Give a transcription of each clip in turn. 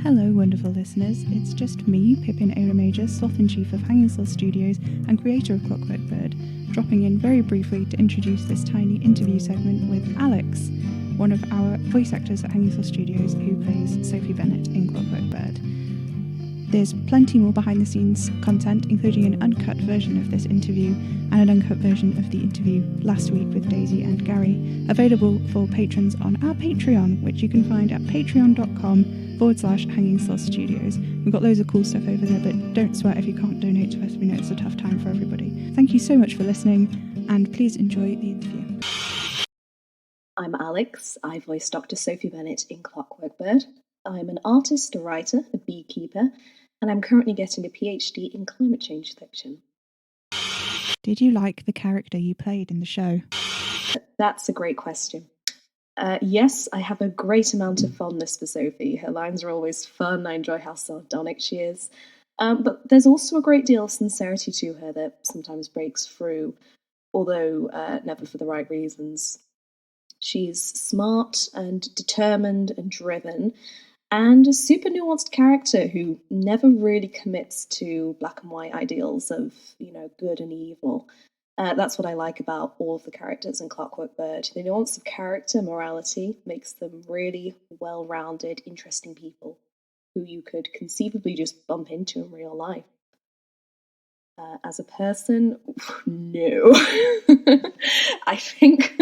Hello, wonderful listeners. It's just me, Pippin Oda Major, Sloth-in-Chief of Hanging Sloth Studios and creator of Clockwork Bird, dropping in very briefly to introduce this tiny interview segment with Alex, one of our voice actors at Hanging Sloth Studios who plays Sophie Bennett in Clockwork Bird. There's plenty more behind-the-scenes content, including an uncut version of this interview and an uncut version of the interview last week with Daisy and Gary, available for patrons on our Patreon, which you can find at patreon.com/Hanging Sloth Studios. We've got loads of cool stuff over there, but don't sweat if you can't donate to us. We know it's a tough time for everybody. Thank you so much for listening, and please enjoy the interview. I'm Alex. I voice Dr. Sophie Bennett in Clockwork Bird. I'm an artist, a writer, a beekeeper, and I'm currently getting a PhD in climate change fiction. Did you like the character you played in the show? That's a great question. Yes, I have a great amount of fondness for Sophie. Her lines are always fun. I enjoy how sardonic she is. But there's also a great deal of sincerity to her that sometimes breaks through, although never for the right reasons. She's smart and determined and driven, and a super nuanced character who never really commits to black and white ideals of, good and evil. That's what I like about all of the characters in Clockwork Bird. The nuance of character, morality, makes them really well-rounded, interesting people who you could conceivably just bump into in real life. As a person, no. I think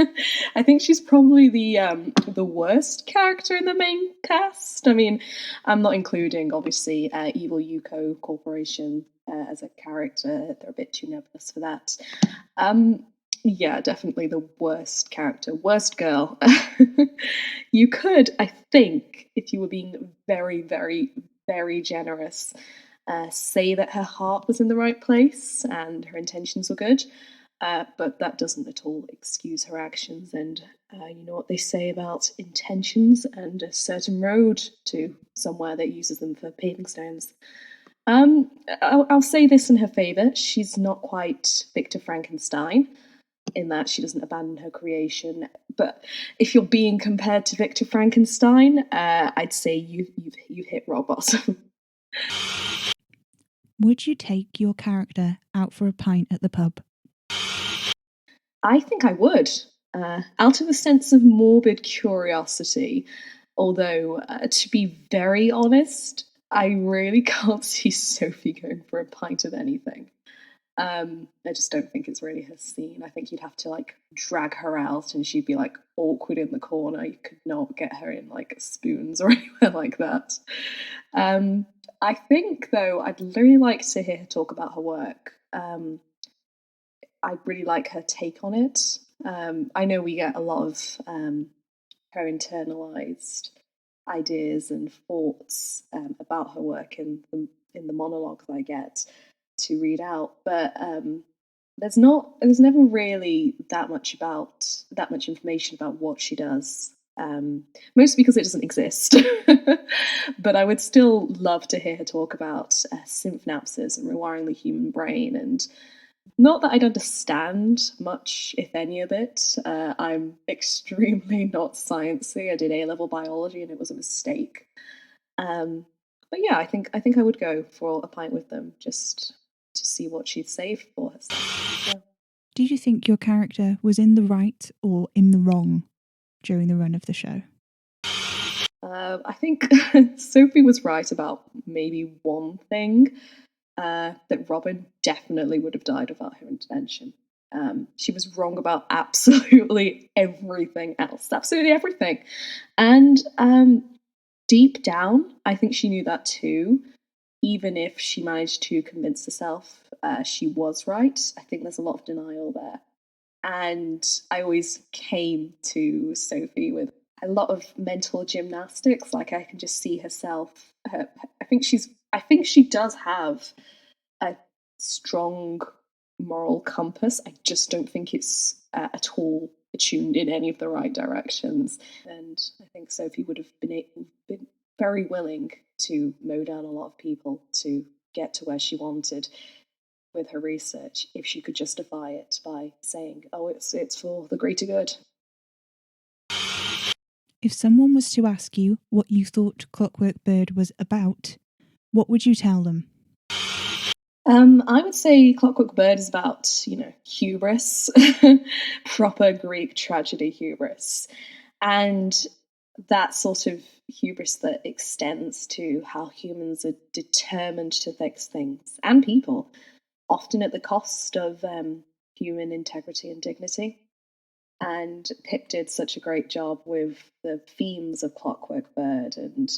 she's probably the worst character in the main cast. I mean, I'm not including obviously Evil Yuko Corporation as a character. They're a bit too nebulous for that. Yeah, definitely the worst character, worst girl. You could, I think, if you were being very, very, very generous, say that her heart was in the right place and her intentions were good, but that doesn't at all excuse her actions. And you know what they say about intentions and a certain road to somewhere that uses them for paving stones. I'll say this in her favour: she's not quite Victor Frankenstein in that she doesn't abandon her creation. But if you're being compared to Victor Frankenstein, I'd say you've hit rock bottom. Would you take your character out for a pint at the pub? I think I would, out of a sense of morbid curiosity. Although, to be very honest, I really can't see Sophie going for a pint of anything. I just don't think it's really her scene. I think you'd have to drag her out and she'd be awkward in the corner. You could not get her in spoons or anywhere like that. I think though I'd really like to hear her talk about her work. I'd really like her take on it. I know we get a lot of her internalized ideas and thoughts about her work in the monologues I get to read out, but there's never really that much information about what she does, mostly because it doesn't exist. But I would still love to hear her talk about synapses and rewiring the human brain. And not that I'd understand much, if any of it. I'm extremely not sciencey. I did A-level biology and it was a mistake. But yeah, I think I would go for a pint with them just to see what she'd say for herself. Yeah. Do you think your character was in the right or in the wrong during the run of the show? I think Sophie was right about maybe one thing, that Robin definitely would have died without her intervention. She was wrong about absolutely everything else. Absolutely everything. And deep down, I think she knew that too. Even if she managed to convince herself she was right, I think there's a lot of denial there. And I always came to Sophie with a lot of mental gymnastics. I can just see herself. I think she does have a strong moral compass. I just don't think it's at all attuned in any of the right directions. And I think Sophie would have been very willing to mow down a lot of people to get to where she wanted with her research if she could justify it by saying, "Oh, it's for the greater good." If someone was to ask you what you thought Clockwork Bird was about, what would you tell them? I would say Clockwork Bird is about, hubris, proper Greek tragedy hubris. And that sort of hubris that extends to how humans are determined to fix things and people, often at the cost of human integrity and dignity. And Pip did such a great job with the themes of Clockwork Bird and,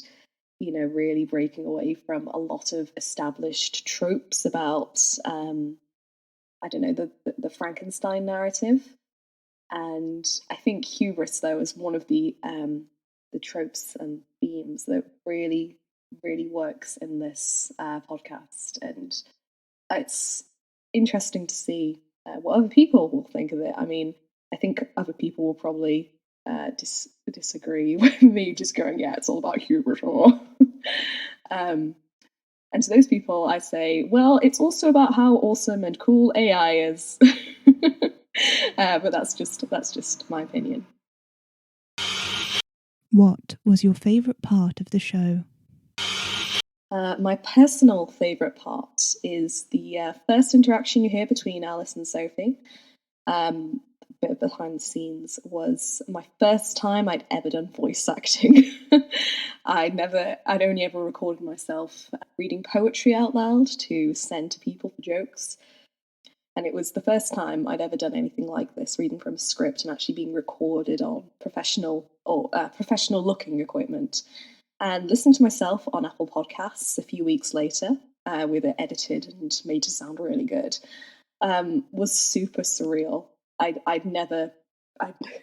really breaking away from a lot of established tropes about, I don't know, the Frankenstein narrative. And I think hubris, though, is one of the tropes and themes that really, really works in this podcast. And it's interesting to see what other people will think of it. I mean, I think other people will probably disagree with me, just going, "Yeah, it's all about hubris." um, and to those people, I say, well, it's also about how awesome and cool AI is. But that's just my opinion. What was your favourite part of the show? My personal favourite part is the first interaction you hear between Alice and Sophie. Bit of behind the scenes was my first time I'd ever done voice acting. I'd only ever recorded myself reading poetry out loud to send to people for jokes. And it was the first time I'd ever done anything like this, reading from a script and actually being recorded on professional looking equipment. And listening to myself on Apple Podcasts a few weeks later, with it edited and made to sound really good, was super surreal. I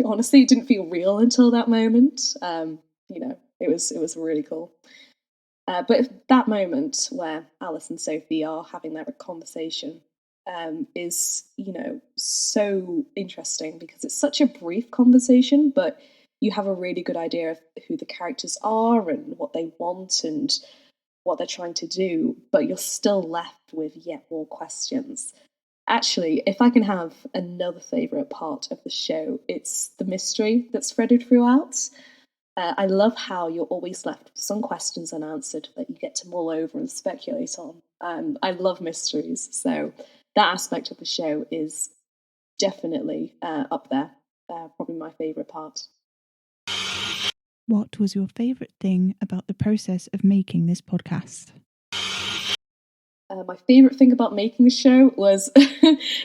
honestly, it didn't feel real until that moment. It was really cool. But that moment where Alice and Sophie are having their conversation is, so interesting because it's such a brief conversation, but you have a really good idea of who the characters are and what they want and what they're trying to do, but you're still left with yet more questions. Actually, if I can have another favourite part of the show, it's the mystery that's threaded throughout. I love how you're always left with some questions unanswered that you get to mull over and speculate on. I love mysteries, so that aspect of the show is definitely up there. Probably my favourite part. What was your favourite thing about the process of making this podcast? My favourite thing about making the show was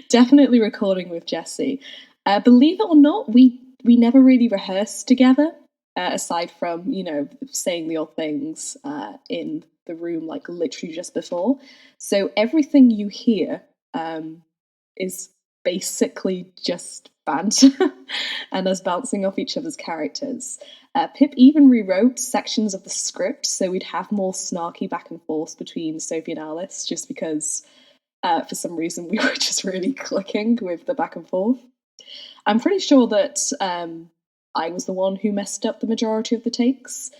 definitely recording with Jessie. Believe it or not, we never really rehearsed together, aside from, saying the odd things in the room, like literally just before. So everything you hear is basically just banter and us bouncing off each other's characters. Pip even rewrote sections of the script so we'd have more snarky back and forth between Sophie and Alice, just because for some reason we were just really clicking with the back and forth. I'm pretty sure that I was the one who messed up the majority of the takes.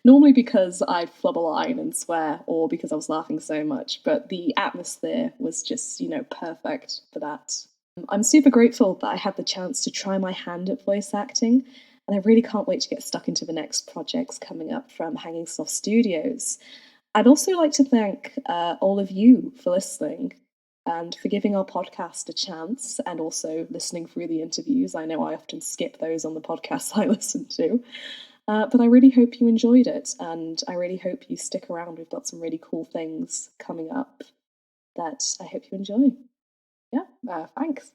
Normally because I'd flub a line and swear, or because I was laughing so much, but the atmosphere was just, perfect for that. I'm super grateful that I had the chance to try my hand at voice acting, and I really can't wait to get stuck into the next projects coming up from Hanging Sloth Studios. I'd also like to thank all of you for listening and for giving our podcast a chance and also listening through the interviews. I know I often skip those on the podcasts I listen to. But I really hope you enjoyed it, and I really hope you stick around. We've got some really cool things coming up that I hope you enjoy. Yeah, thanks.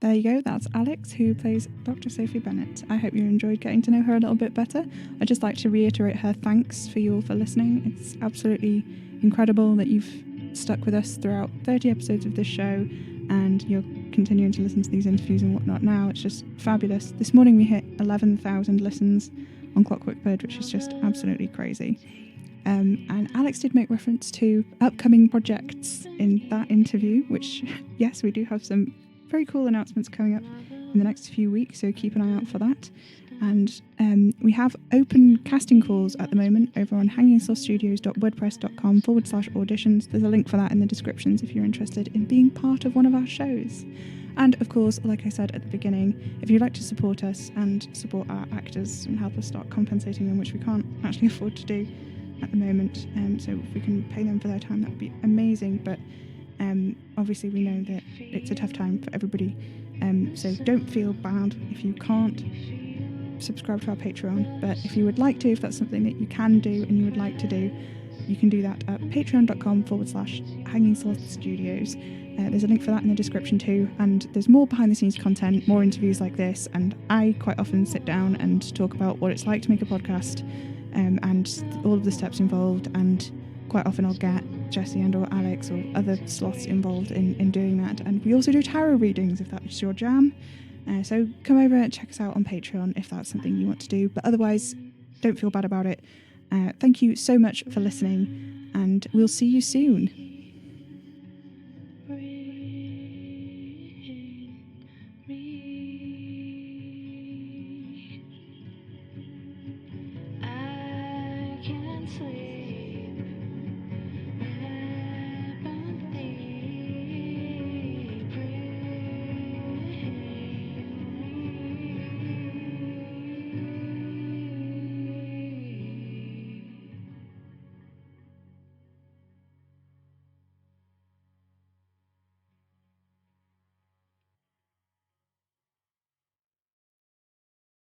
There you go, that's Alex, who plays Dr. Sophie Bennett. I hope you enjoyed getting to know her a little bit better. I'd just like to reiterate her thanks for you all for listening. It's absolutely incredible that you've stuck with us throughout 30 episodes of this show, and you're continuing to listen to these interviews and whatnot now. It's just fabulous. This morning we hit 11,000 listens on Clockwork Bird, which is just absolutely crazy. And Alex did make reference to upcoming projects in that interview, which, yes, we do have some very cool announcements coming up in the next few weeks, so keep an eye out for that. And we have open casting calls at the moment over on hangingslothstudios.wordpress.com/auditions. There's a link for that in the descriptions if you're interested in being part of one of our shows. And of course, like I said at the beginning, if you'd like to support us and support our actors and help us start compensating them, which we can't actually afford to do at the moment, so if we can pay them for their time, that would be amazing. But obviously we know that it's a tough time for everybody, so don't feel bad if you can't subscribe to our Patreon. But if you would like to, if that's something that you can do and you would like to do, you can do that at patreon.com/Hanging Sloth Studios. There's a link for that in the description too, and there's more behind the scenes content, more interviews like this, and I quite often sit down and talk about what it's like to make a podcast, and all of the steps involved, and quite often I'll get Jessie and or Alex or other sloths involved in doing that. And we also do tarot readings if that's your jam. So come over and check us out on Patreon if that's something you want to do. But otherwise, don't feel bad about it. Thank you so much for listening, and we'll see you soon. I can't sleep.